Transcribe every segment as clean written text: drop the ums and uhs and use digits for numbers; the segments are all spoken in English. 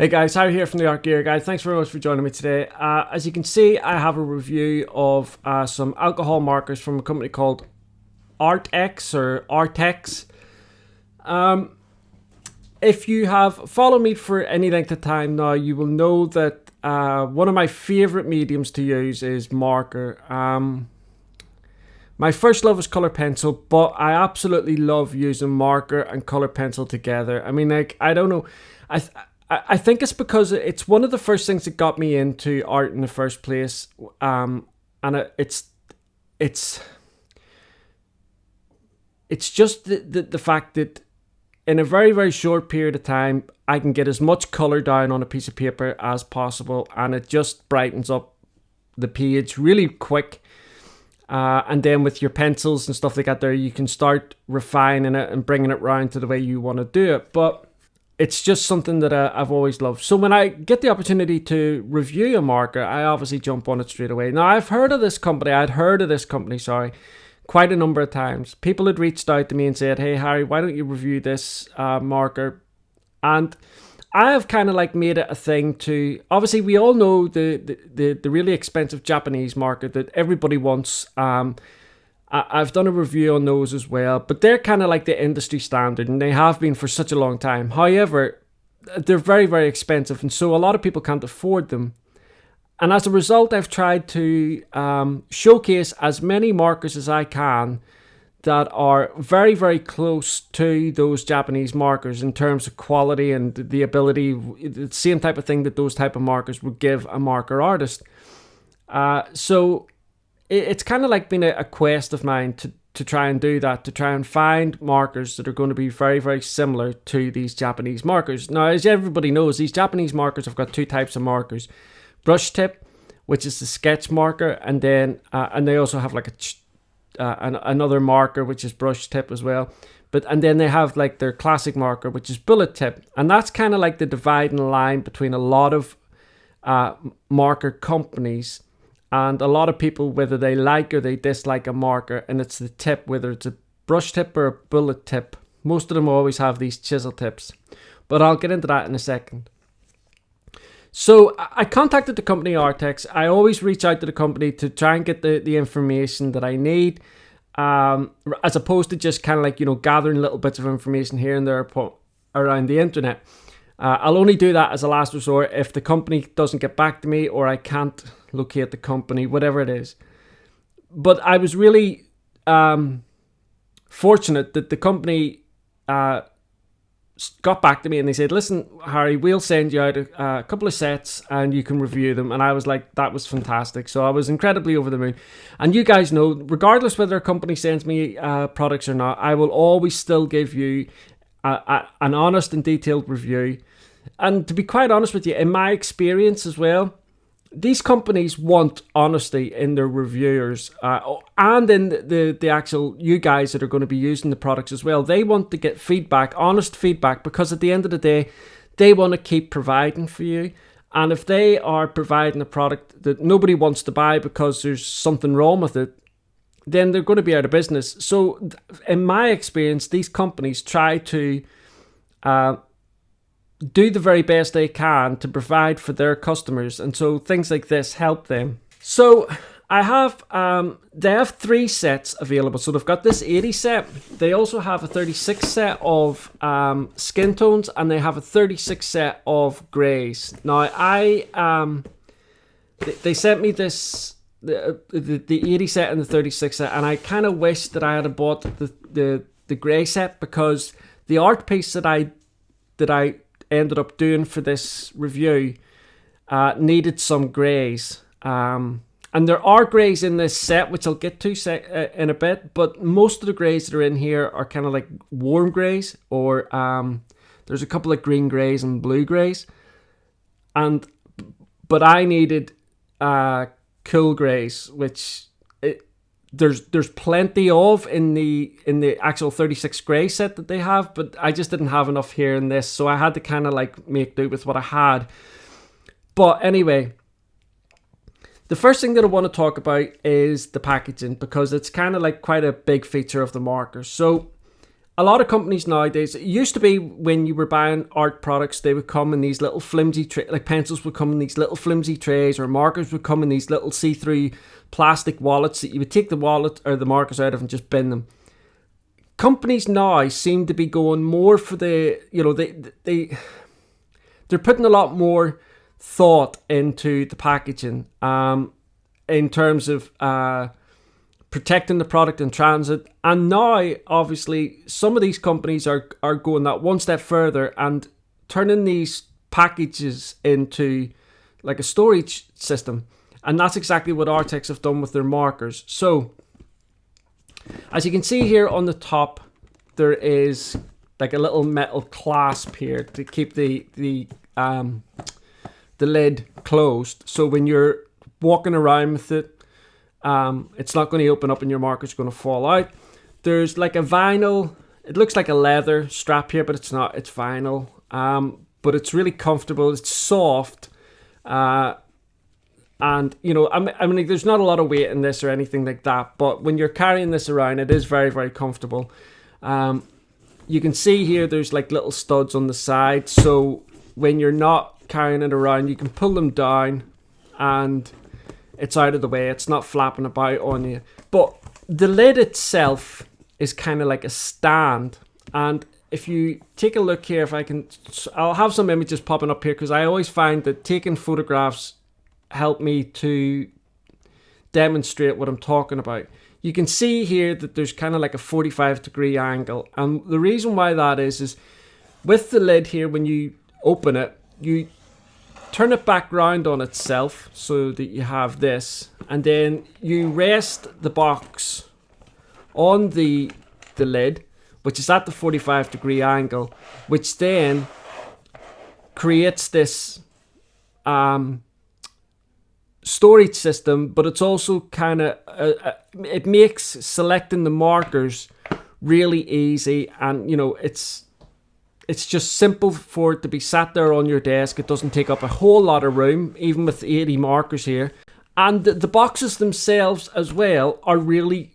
Hey guys, Harry here from the Art Gear Guide. Thanks very much for joining me today. As you can see, I have a review of some alcohol markers from a company called Arrtx or Artex. If you have followed me for any length of time now, you will know that one of my favorite mediums to use is marker. My first love was color pencil, but I absolutely love using marker and color pencil together. I mean, like, I don't know. I think it's because it's one of the first things that got me into art in the first place, and it's just the fact that in a very, very short period of time, I can get as much color down on a piece of paper as possible, and it just brightens up the page really quick. And then with your pencils and stuff like that there, you can start refining it and bringing it round to the way you want to do it. But it's just something that I've always loved. So when I get the opportunity to review a marker, I obviously jump on it straight away. Now, I'd heard of this company, quite a number of times. People had reached out to me and said, hey, Harry, why don't you review this marker? And I have kind of like made it a thing to, obviously we all know the really expensive Japanese marker that everybody wants. I've done a review on those as well, but they're kind of like the industry standard, and they have been for such a long time. However, they're very, very expensive, and so a lot of people can't afford them. And as a result, I've tried to showcase as many markers as I can that are very, very close to those Japanese markers in terms of quality and the ability, the same type of thing that those type of markers would give a marker artist. So it's kind of like been a quest of mine to try and do that, to try and find markers that are going to be very, very similar to these Japanese markers. Now, as everybody knows, these Japanese markers have got two types of markers. Brush tip, which is the sketch marker, and then and they also have like another marker, which is brush tip as well. And then they have like their classic marker, which is bullet tip. And that's kind of like the dividing line between a lot of marker companies and a lot of people, whether they like or they dislike a marker, and it's the tip, whether it's a brush tip or a bullet tip. Most of them always have these chisel tips, but I'll get into that in a second. So I contacted the company Artex. I always reach out to the company to try and get the information that I need, as opposed to just kind of like, gathering little bits of information here and there around the internet. I'll only do that as a last resort if the company doesn't get back to me or I can't locate the company, whatever it is. But I was really fortunate that the company got back to me and they said, listen, Harry, we'll send you out a couple of sets and you can review them. And I was like, that was fantastic. So I was incredibly over the moon. And you guys know, regardless whether a company sends me products or not, I will always still give you an honest and detailed review. And to be quite honest with you, in my experience as well, these companies want honesty in their reviewers and in the actual you guys that are going to be using the products as well. They want to get feedback, honest feedback, because at the end of the day, they want to keep providing for you. And if they are providing a product that nobody wants to buy because there's something wrong with it, then they're going to be out of business. So in my experience, these companies try to do the very best they can to provide for their customers, and so things like this help them. So I have they have 3 sets available. So they've got this 80 set, they also have a 36 set of skin tones, and they have a 36 set of grays. Now they sent me this the 80 set and the 36 set, and I kind of wish that I had bought the grey set, because the art piece that I ended up doing for this review needed some greys, and there are greys in this set, which I'll get to in a bit, but most of the greys that are in here are kind of like warm greys, or there's a couple of green greys and blue greys, but I needed cool greys, which there's plenty of in the actual 36 grey set that they have, but I just didn't have enough here in this, so I had to kind of like make do with what I had. But anyway, the first thing that I want to talk about is the packaging, because it's kind of like quite a big feature of the marker. So a lot of companies nowadays, it used to be when you were buying art products, they would come in these little flimsy like pencils would come in these little flimsy trays, or markers would come in these little see-through plastic wallets that you would take the wallet or the markers out of and just bin them. Companies now seem to be going more for the, they're putting a lot more thought into the packaging, in terms of protecting the product in transit. And now, obviously, some of these companies are going that one step further and turning these packages into like a storage system. And that's exactly what Arrtx have done with their markers. So, as you can see here on the top, there is like a little metal clasp here to keep the lid closed. So when you're walking around with it, it's not going to open up and your marker's going to fall out. There's like a vinyl, it looks like a leather strap here, but it's not, it's vinyl. But it's really comfortable, it's soft. And, I mean, there's not a lot of weight in this or anything like that, but when you're carrying this around, it is very, very comfortable. You can see here, there's like little studs on the side. So when you're not carrying it around, you can pull them down and it's out of the way. It's not flapping about on you. But the lid itself is kind of like a stand. And if you take a look here, I'll have some images popping up here, because I always find that taking photographs help me to demonstrate what I'm talking about. You can see here that there's kind of like a 45-degree angle. And the reason why that is with the lid here, when you open it, you turn it back round on itself so that you have this, and then you rest the box on the lid, which is at the 45-degree angle, which then creates this storage system. But it's also kind of it makes selecting the markers really easy, and it's just simple for it to be sat there on your desk. It doesn't take up a whole lot of room, even with 80 markers here. And the boxes themselves as well are really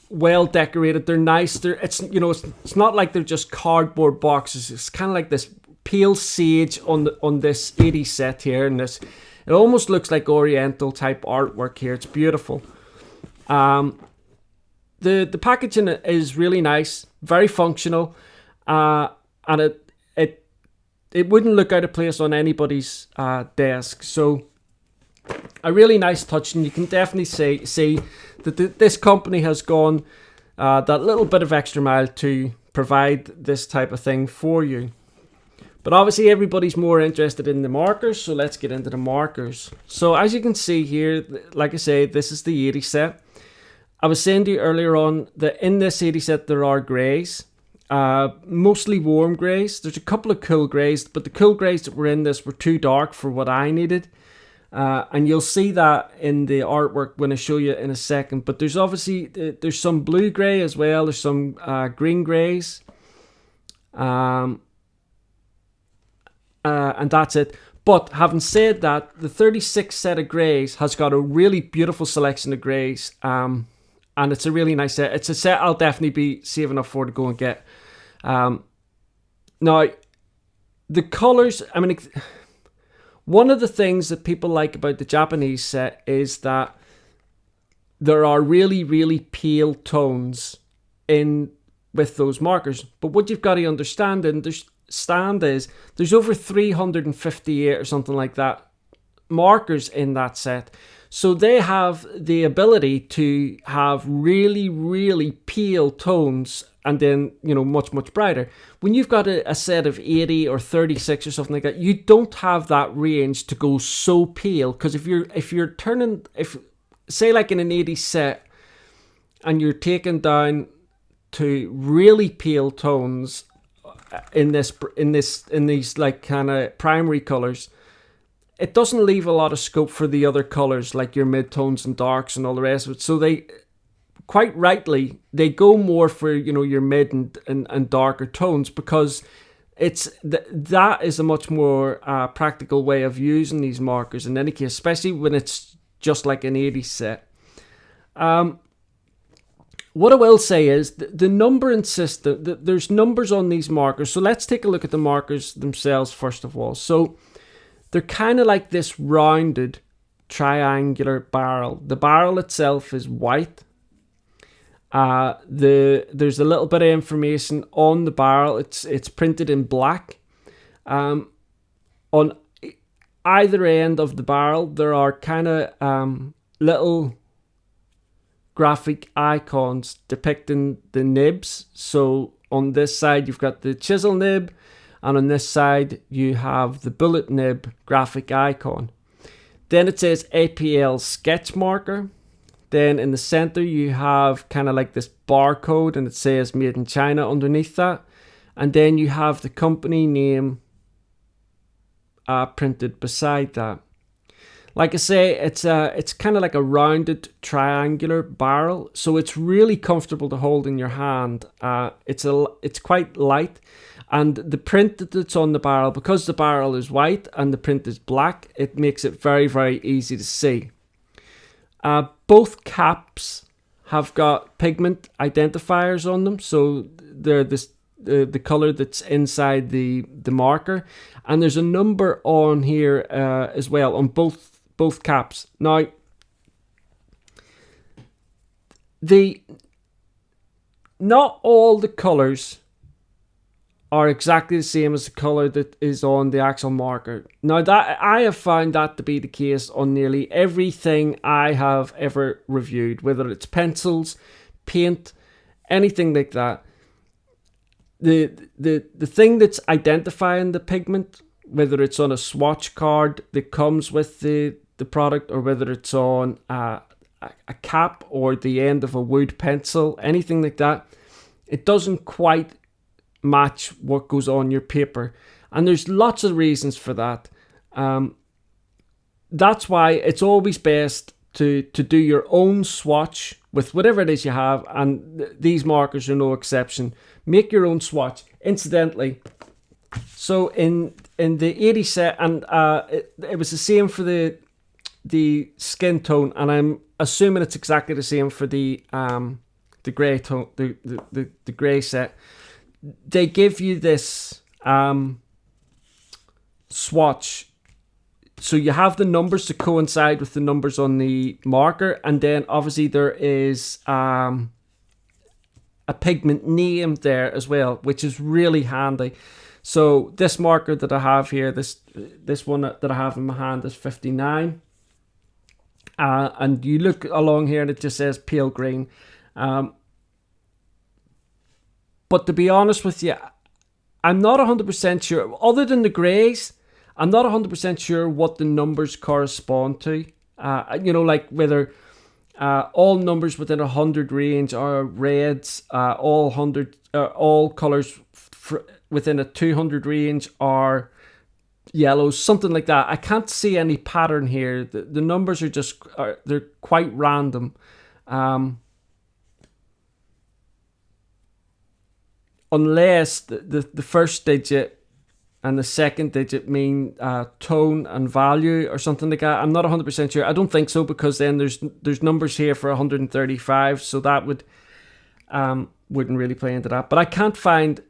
well decorated. They're nice. It's not like they're just cardboard boxes. It's kind of like this pale sage on this 80 set here, and it almost looks like Oriental type artwork here. It's beautiful. The packaging is really nice, very functional. And it wouldn't look out of place on anybody's desk. So a really nice touch, and you can definitely see that this company has gone that little bit of extra mile to provide this type of thing for you. But obviously everybody's more interested in the markers, so let's get into the markers. So as you can see here, like I say, this is the 80 set. I was saying to you earlier on that in this 80 set there are greys. Mostly warm greys. There's a couple of cool greys, but the cool greys that were in this were too dark for what I needed. And you'll see that in the artwork when I show you in a second. But there's obviously, there's some blue grey as well. There's some green greys. And that's it. But having said that, the 36 set of greys has got a really beautiful selection of greys. And it's a really nice set. It's a set I'll definitely be saving up for to go and get. Now, the colours, I mean, one of the things that people like about the Japanese set is that there are really, really pale tones in with those markers. But what you've got to understand is there's over 358 or something like that markers in that set. So they have the ability to have really, really pale tones and then, much, much brighter. When you've got a set of 80 or 36 or something like that, you don't have that range to go so pale. Because if you're turning, say like in an 80 set and you're taking down to really pale tones in these like kind of primary colors, it doesn't leave a lot of scope for the other colors like your mid-tones and darks and all the rest of it. So they, quite rightly, they go more for, your mid and darker tones, because that is a much more practical way of using these markers in any case, especially when it's just like an 80 set. What I will say is the numbering system, there's numbers on these markers. So let's take a look at the markers themselves first of all. So they're kind of like this rounded triangular barrel. The barrel itself is white. There's a little bit of information on the barrel. It's printed in black. On either end of the barrel, there are kind of little graphic icons depicting the nibs. So on this side you've got the chisel nib, and on this side you have the bullet nib graphic icon. Then it says APL sketch marker. Then in the center you have kind of like this barcode, and it says made in China underneath that. And then you have the company name printed beside that. Like I say, it's kind of like a rounded triangular barrel, so it's really comfortable to hold in your hand. It's quite light, and the print that's on the barrel, because the barrel is white and the print is black, it makes it very, very easy to see. Both caps have got pigment identifiers on them, so they're the color that's inside the marker, and there's a number on here as well on both caps. Now, not all the colors are exactly the same as the color that is on the actual marker. Now, that I have found that to be the case on nearly everything I have ever reviewed, whether it's pencils, paint, anything like that. The thing that's identifying the pigment, whether it's on a swatch card that comes with the product, or whether it's on a cap or the end of a wood pencil, anything like that, it doesn't quite match what goes on your paper. And there's lots of reasons for that. That's why it's always best to do your own swatch with whatever it is you have, and these markers are no exception. Make your own swatch. Incidentally, so in the 80 set, and it was the same for the skin tone, and I'm assuming it's exactly the same for the grey tone, the grey set. They give you this swatch, so you have the numbers to coincide with the numbers on the marker, and then obviously there is a pigment name there as well, which is really handy. So this marker that I have here, this one that I have in my hand is 59. And you look along here and it just says pale green. But to be honest with you, I'm not 100% sure. Other than the greys, I'm not 100% sure what the numbers correspond to. Like whether all numbers within 100 range are reds, all colors within a 200 range are yellows, something like that. I can't see any pattern here. The numbers are just they're quite random. Unless the first digit and the second digit mean tone and value or something like that. I'm not 100% sure. I don't think so, because then there's numbers here for 135, so that wouldn't really play into that. But I can't find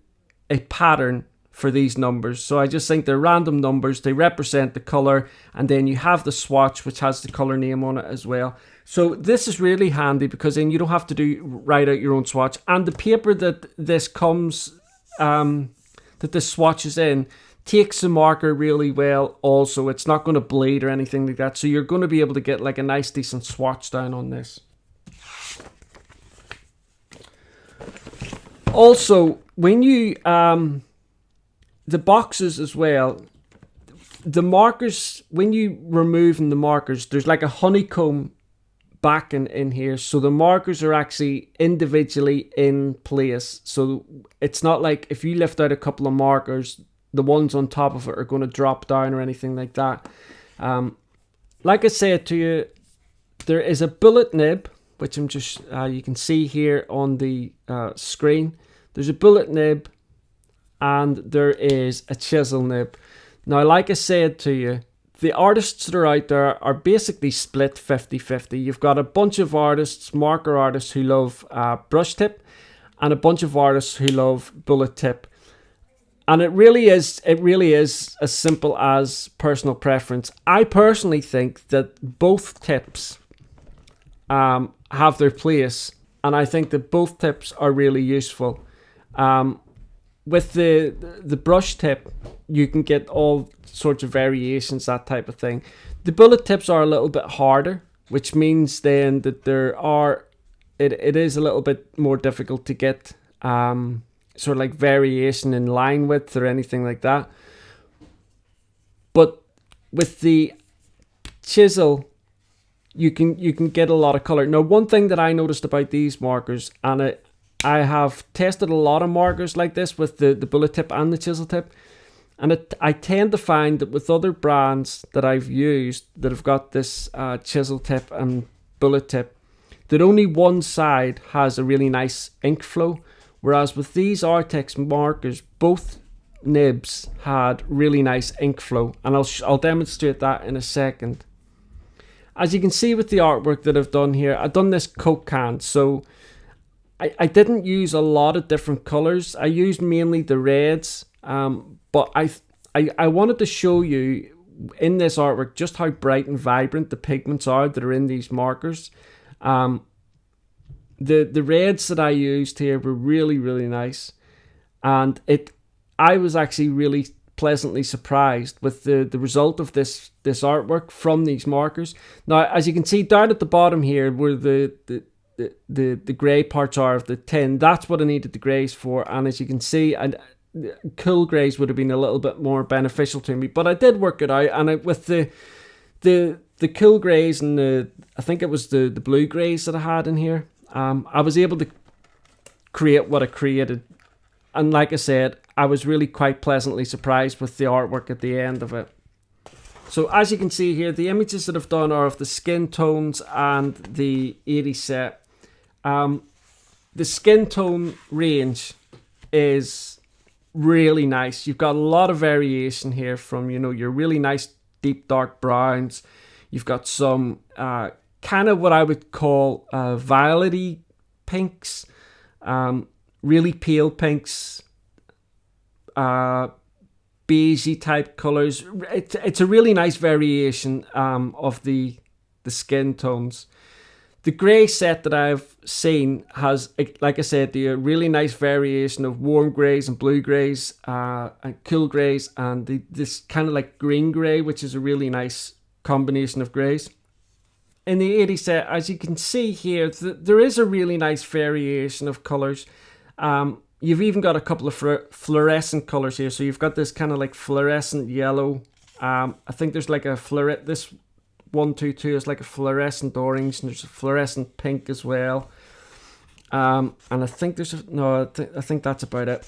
a pattern for these numbers, so I just think they're random numbers. They represent the color, and then you have the swatch, which has the color name on it as well. So this is really handy, because then you don't have to write out your own swatch, and the paper that this comes that this swatch is in takes the marker really well. Also, it's not going to bleed or anything like that, so you're going to be able to get like a nice decent swatch down on this. Also, when you the boxes as well, the markers, when you remove the markers, there's like a honeycomb back in here, so the markers are actually individually in place. So it's not like if you lift out a couple of markers, the ones on top of it are going to drop down or anything like that. Like I said to you, there is a bullet nib, which I'm just you can see here on the screen. There's a bullet nib and there is a chisel nib. Now, like I said to you, the artists that are out there are basically split 50-50. You've got a bunch of artists, marker artists, who love brush tip, and a bunch of artists who love bullet tip. And it really is as simple as personal preference. I personally think that both tips have their place, and I think that both tips are really useful. With the brush tip, you can get all sorts of variations, that type of thing. The bullet tips are a little bit harder, which means then that it is a little bit more difficult to get sort of like variation in line width or anything like that. But with the chisel, you can get a lot of color. Now, one thing that I noticed about these markers, and I have tested a lot of markers like this with the bullet tip and the chisel tip, and I tend to find that with other brands that I've used that have got this chisel tip and bullet tip, that only one side has a really nice ink flow, whereas with these Arrtx markers, both nibs had really nice ink flow, and I'll demonstrate that in a second. As you can see with the artwork that I've done here, I've done this Coke can, so I didn't use a lot of different colors. I used mainly the reds, but I wanted to show you in this artwork just how bright and vibrant the pigments are that are in these markers. The reds that I used here were really, really nice, and I was actually really pleasantly surprised with the result of this artwork from these markers. Now, as you can see down at the bottom here, where the grey parts are of the tin, that's what I needed the greys for, and as you can see, cool greys would have been a little bit more beneficial to me, but I did work it out, and with the cool greys and I think it was the blue greys that I had in here, I was able to create what I created, and like I said, I was really quite pleasantly surprised with the artwork at the end of it. So as you can see here, the images that I've done are of the skin tones and the 80 set. The skin tone range is really nice. You've got a lot of variation here from, your really nice deep dark browns. You've got some kind of what I would call violety pinks, really pale pinks, beigey type colors. It's a really nice variation of the skin tones. The grey set that I've seen has, like I said, the really nice variation of warm greys and blue greys and cool greys, and this kind of like green grey, which is a really nice combination of greys. In the 80 set, as you can see here, there is a really nice variation of colours. You've even got a couple of fluorescent colours here. So you've got this kind of like fluorescent yellow. I think there's like this 122 is like a fluorescent orange, and there's a fluorescent pink as well. And I think I think that's about it.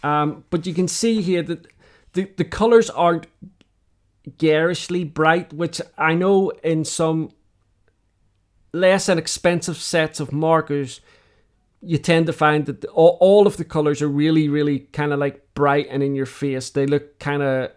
But you can see here that the colours aren't garishly bright, which I know in some less inexpensive sets of markers, you tend to find that all of the colours are really, really kind of like bright and in your face. They look kind of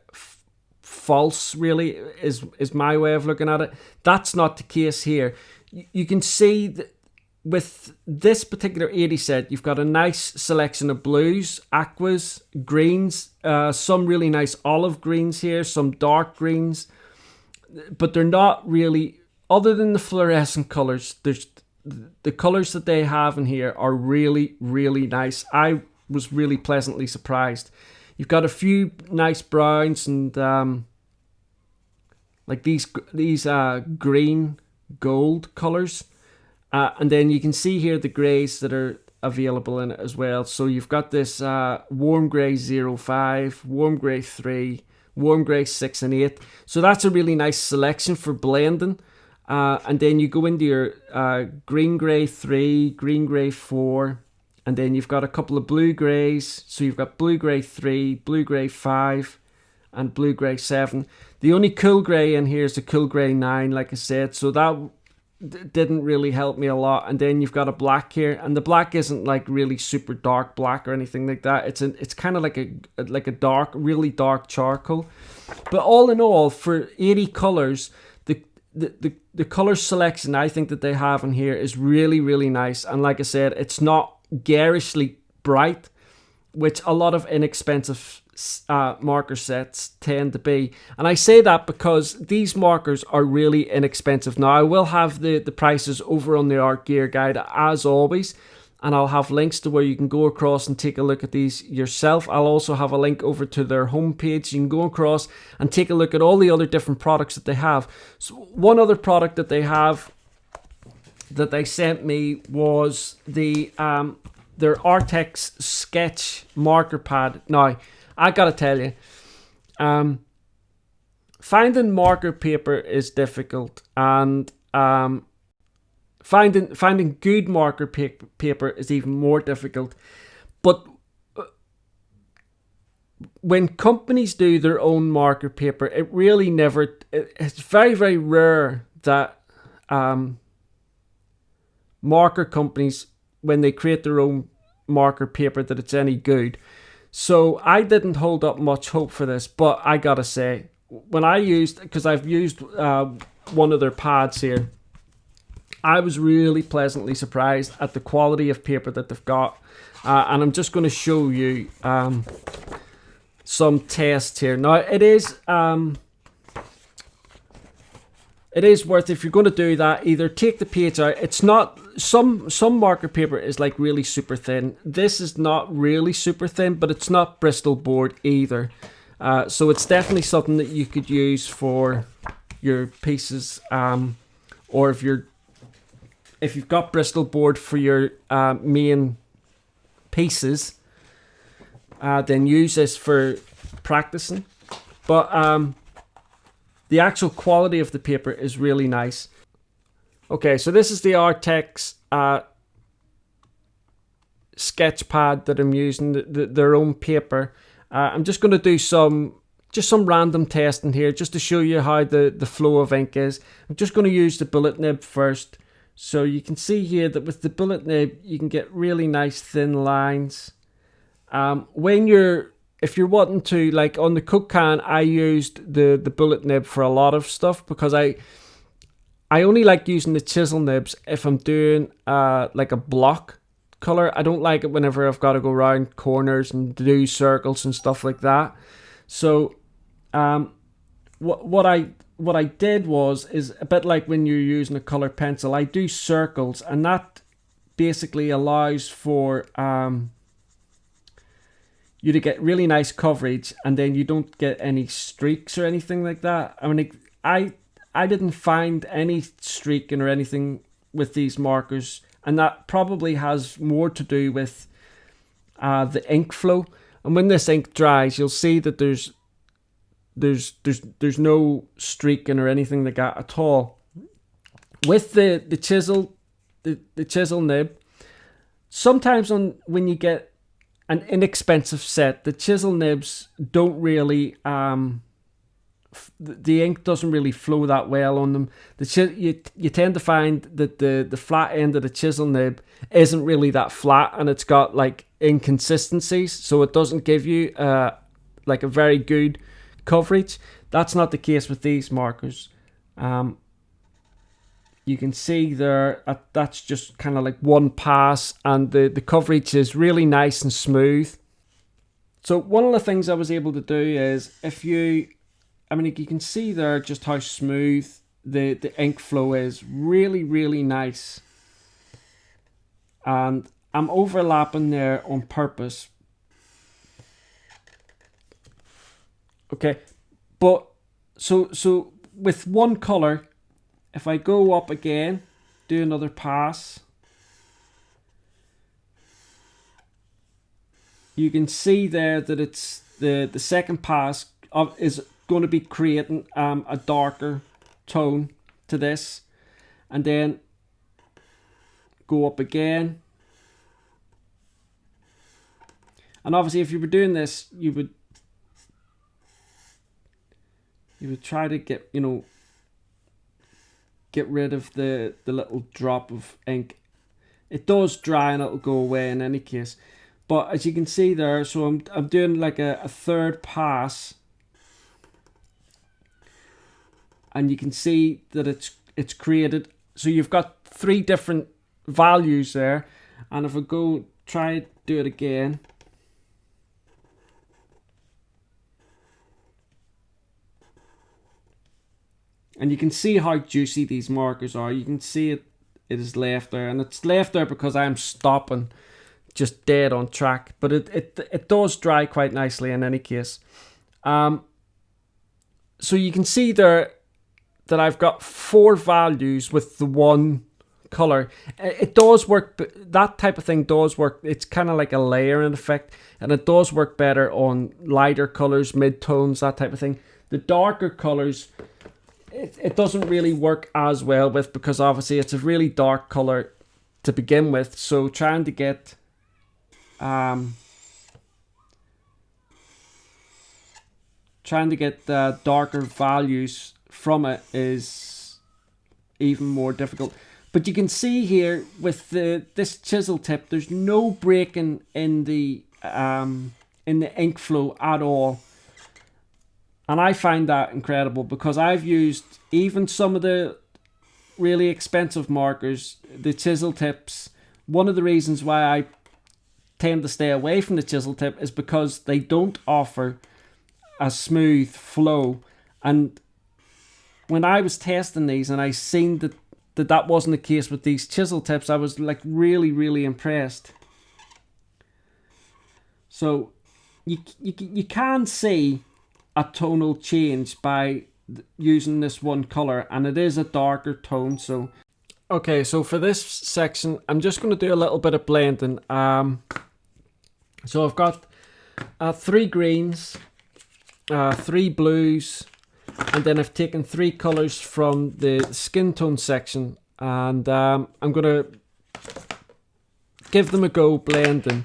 false, really, is my way of looking at it. That's not the case here. You can see that with this particular 80 set, you've got a nice selection of blues, aquas, greens, some really nice olive greens here, some dark greens, but they're not really, other than the fluorescent colours, the colours that they have in here are really, really nice. I was really pleasantly surprised. You've got a few nice browns and like these green gold colours. And then you can see here the greys that are available in it as well. So you've got this warm grey 05, warm grey 3, warm grey 6 and 8. So that's a really nice selection for blending. And then you go into your green grey 3, green grey 4, and then you've got a couple of blue greys. So you've got blue grey 3, blue grey 5, and blue grey 7. The only cool grey in here is the cool grey 9, like I said. So didn't really help me a lot. And then you've got a black here, and the black isn't like really super dark black or anything like that. It's kind of like a dark, really dark charcoal. But all in all, for 80 colors, the color selection I think that they have in here is really, really nice. And like I said, it's not garishly bright, which a lot of inexpensive marker sets tend to be. And I say that because these markers are really inexpensive. Now, I will have the prices over on the Art Gear Guide as always, and I'll have links to where you can go across and take a look at these yourself. I'll also have a link over to their homepage. You can go across and take a look at all the other different products that they have. So one other product that they have that they sent me was their Arrtx sketch marker pad. Now, I gotta tell you, finding marker paper is difficult, and finding good marker paper is even more difficult. But when companies do their own marker paper, it really never. It's very, very rare that marker companies, when they create their own marker paper, that it's any good. So I didn't hold up much hope for this, but I gotta say, when I used, because I've used one of their pads here, I was really pleasantly surprised at the quality of paper that they've got. And I'm just going to show you some tests here. Now, it is worth, if you're going to do that, either take the page out. It's not, some marker paper is like really super thin. This is not really super thin, but it's not Bristol board either. So it's definitely something that you could use for your pieces, or if you've got Bristol board for your main pieces, then use this for practicing. But the actual quality of the paper is really nice. Okay, so this is the Artex sketch pad that I'm using, their own paper. I'm just going to do some random testing here just to show you how the flow of ink is. I'm just going to use the bullet nib first. So you can see here that with the bullet nib, you can get really nice thin lines. If you're wanting to, like on the Coke can, I used the bullet nib for a lot of stuff, because I only like using the chisel nibs if I'm doing like a block color. I don't like it whenever I've got to go around corners and do circles and stuff like that. So what I did is a bit like when you're using a color pencil. I do circles, and that basically allows for you to get really nice coverage, and then you don't get any streaks or anything like that. I mean, I didn't find any streaking or anything with these markers, and that probably has more to do with the ink flow. And when this ink dries, you'll see that there's no streaking or anything like that at all. With the chisel nib, sometimes when you get an inexpensive set, the chisel nibs don't really the ink doesn't really flow that well on them. You tend to find that the flat end of the chisel nib isn't really that flat, and it's got like inconsistencies, so it doesn't give you like a very good coverage. That's not the case with these markers. You can see there that's just kind of like one pass, and the coverage is really nice and smooth. So one of the things I was able to do is, you can see there just how smooth the ink flow is. Really, really nice. And I'm overlapping there on purpose. Okay, but so with one color, if I go up again, do another pass, you can see there that it's the second pass is going to be creating a darker tone to this, and then go up again. And obviously, if you were doing this, you would try to get, get rid of the little drop of ink. It does dry and it'll go away in any case. But as you can see there, so I'm doing like a third pass, and you can see that it's created. So you've got 3 different values there, and if I go try do it again, and you can see how juicy these markers are. You can see it is left there, and it's left there because I'm stopping just dead on track, but it does dry quite nicely in any case. So you can see there that I've got 4 values with the 1 color. It does work, that type of thing does work. It's kind of like a layering effect, and it does work better on lighter colors, mid-tones, that type of thing. The darker colors, it doesn't really work as well with, because obviously it's a really dark color to begin with, so trying to get darker values from it is even more difficult. But you can see here with this chisel tip, there's no breaking in the ink flow at all. And I find that incredible, because I've used even some of the really expensive markers, the chisel tips. One of the reasons why I tend to stay away from the chisel tip is because they don't offer a smooth flow. And when I was testing these and I seen that wasn't the case with these chisel tips, I was like really, really impressed. So you can see a tonal change by using this one color, and it is a darker tone. So okay, so for this section I'm just going to do a little bit of blending. So I've got 3 greens, 3 blues, and then I've taken 3 colors from the skin tone section, and I'm going to give them a go blending.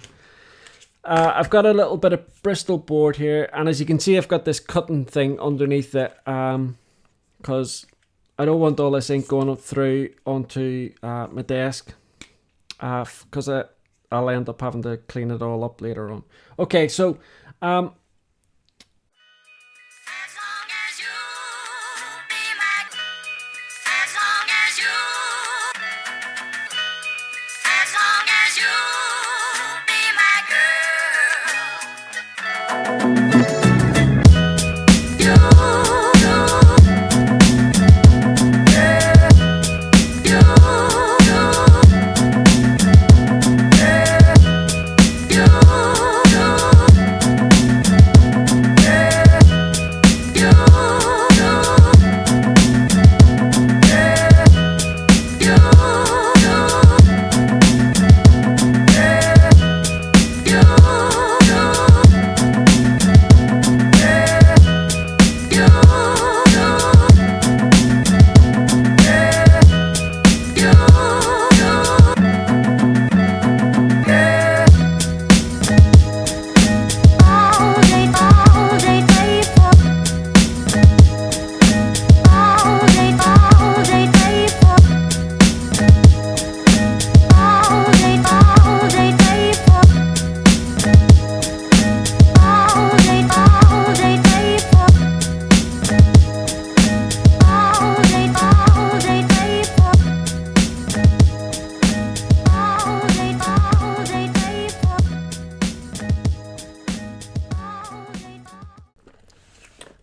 I've got a little bit of Bristol board here, and as you can see I've got this cutting thing underneath it, because I don't want all this ink going up through onto my desk, because I'll end up having to clean it all up later on. Okay, so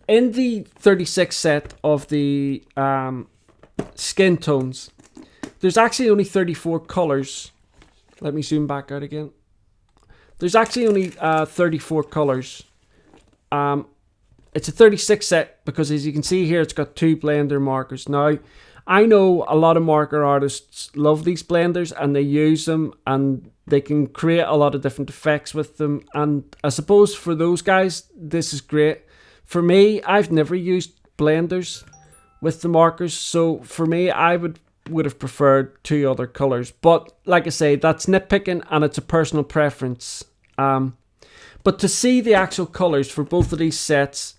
in the 36 set of the skin tones, there's actually only 34 colors. Let me zoom back out again. There's actually only 34 colors. It's a 36 set because, as you can see here, it's got 2 blender markers. Now, I know a lot of marker artists love these blenders and they use them and they can create a lot of different effects with them. And I suppose for those guys, this is great. For me, I've never used blenders with the markers, so for me, I would have preferred 2 other colors. But like I say, that's nitpicking and it's a personal preference. But to see the actual colors for both of these sets,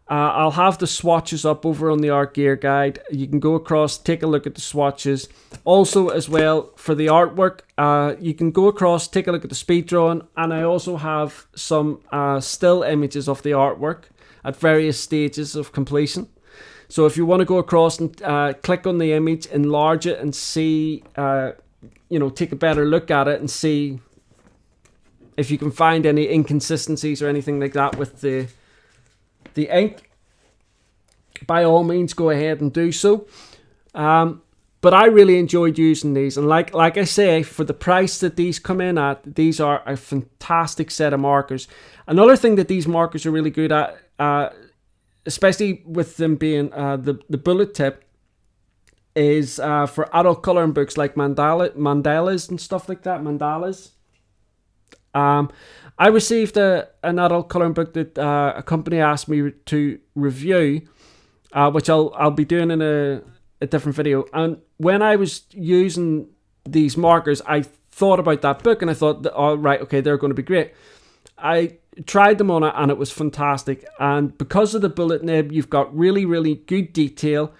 I'll have the swatches up over on the Art Gear Guide. You can go across, take a look at the swatches. Also, as well, for the artwork, you can go across, take a look at the speed drawing, and I also have some still images of the artwork at various stages of completion. So if you want to go across and click on the image, enlarge it, and see, take a better look at it and see if you can find any inconsistencies or anything like that with the ink, by all means go ahead and do so. But I really enjoyed using these, and like I say, for the price that these come in at, these are a fantastic set of markers. Another thing that these markers are really good at, especially with them being the bullet tip, is for adult coloring books like mandalas and stuff like that. Mandalas. I received an adult coloring book that a company asked me to review, which I'll be doing in a different video. And when I was using these markers, I thought about that book and I thought, oh, right, okay, they're going to be great. I tried them on it and it was fantastic. And because of the bullet nib, you've got really, really good detail,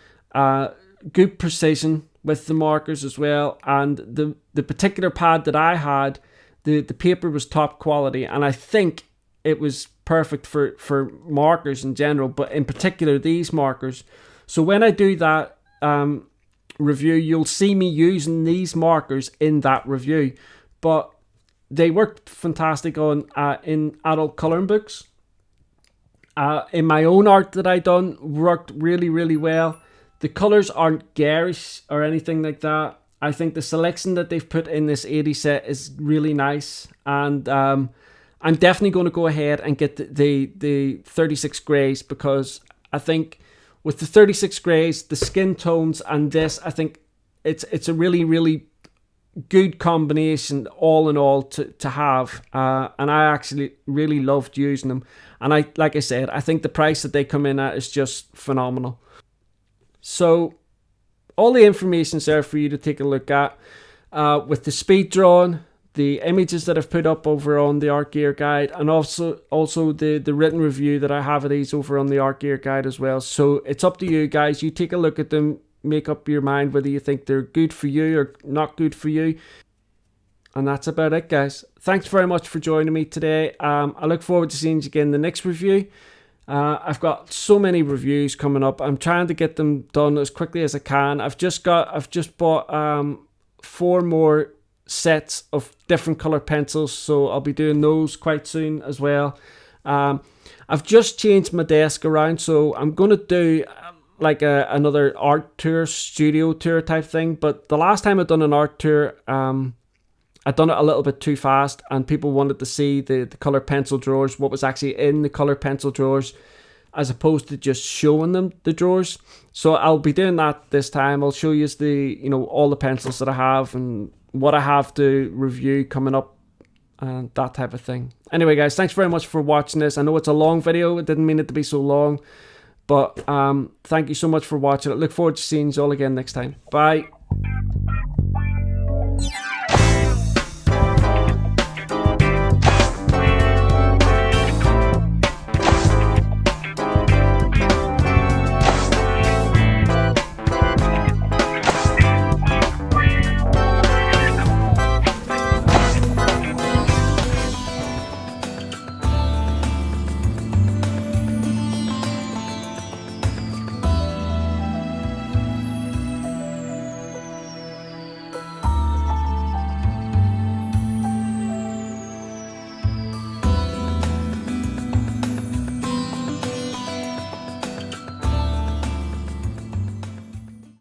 good precision with the markers as well. And the particular pad that I had, the paper was top quality, and I think it was perfect for markers in general, but in particular these markers. So when I do that review, you'll see me using these markers in that review. But they worked fantastic on in adult coloring books. In my own art that I done, worked really, really well. The colors aren't garish or anything like that. I think the selection that they've put in this 80 set is really nice, and I'm definitely going to go ahead and get the 36 grays, because I think with the 36 grays, the skin tones and this, I think it's a really, really good combination all in all to have, and I actually really loved using them. And like I said, I think the price that they come in at is just phenomenal. So all the information's there for you to take a look at, with the speed drawing, the images that I've put up over on the Art Gear Guide, and also the written review that I have of these over on the Art Gear Guide as well. So it's up to you guys. You take a look at them, make up your mind whether you think they're good for you or not good for you. And that's about it, guys. Thanks very much for joining me today. I look forward to seeing you again in the next review. I've got so many reviews coming up. I'm trying to get them done as quickly as I can. I've just bought 4 more sets of different color pencils, so I'll be doing those quite soon as well. I've just changed my desk around, so I'm going to do like another art tour, studio tour type thing. But the last time I done an art tour, I done it a little bit too fast, and people wanted to see the color pencil drawers, what was actually in the color pencil drawers, as opposed to just showing them the drawers. So I'll be doing that this time. I'll show you all the pencils that I have and what I have to review coming up and that type of thing. Anyway, guys, thanks very much for watching this. I know it's a long video. It didn't mean it to be so long, but thank you so much for watching. I look forward to seeing you all again next time. Bye.